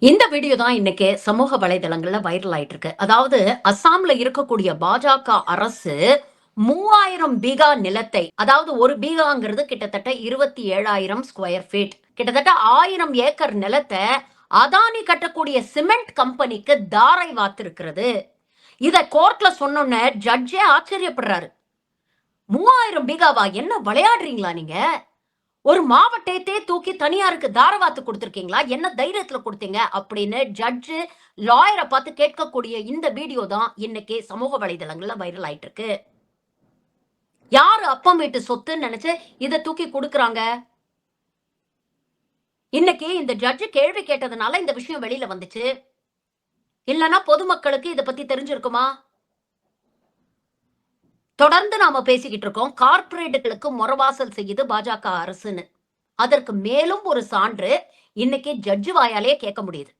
இந்த வீடியோ தான் இன்னைக்கு சமூக வலைதளங்கள்ல வைரல் ஆயிட்டு இருக்கு. அதாவது அஸ்ஸாம்ல இருக்கக்கூடிய பாஜக அரசு 3000 பீகா நிலத்தை, அதாவது ஒரு பீகாங்கிறது கிட்டத்தட்ட 27,000 ஸ்கொயர் ஃபீட், கிட்டத்தட்ட 1000 ஏக்கர் நிலத்தை அதானி கட்டக்கூடிய சிமெண்ட் கம்பெனிக்கு தாரை வாத்திருக்கிறது. இத கோர்ட்ல சொன்னோன்னே ஜட்ஜே ஆச்சரியப்படுறாரு. 3000 பீகாவா? என்ன விளையாடுறீங்களா நீங்க? ஒரு மாவட்டத்தையே தூக்கி தனியாருக்கு தாரவாத்து குடுத்திருக்கீங்களா? என்ன தைரியத்துல குடுத்தீங்க? அப்படின்னு ஜட்ஜ், லாயர பார்த்து கேட்கக்கூடிய இந்த வீடியோ தான் இன்னைக்கு சமூக வலைதளங்கள்ல வைரல் ஆயிட்டு இருக்கு. யாரு அப்பன் வீட்டு சொத்துன்னு நெனச்சு இத தூக்கி குடுக்குறாங்க? இன்னைக்கு இந்த ஜட்ஜ் கேள்வி கேட்டதுனால இந்த விஷயம் வெளியில வந்துச்சு. இல்லன்னா பொதுமக்களுக்கு இத பத்தி தெரிஞ்சிருக்குமா? தொடர்ந்து நாம பேசிக்கிட்டு இருக்கோம். கார்ப்பரேட்டுகளுக்கு மொறவாசல் செய்யுது பாஜக அரசுன்னு. அதற்கு மேலும் ஒரு சான்று இன்னைக்கு ஜட்ஜ் வாயாலேயே கேட்க முடியுது.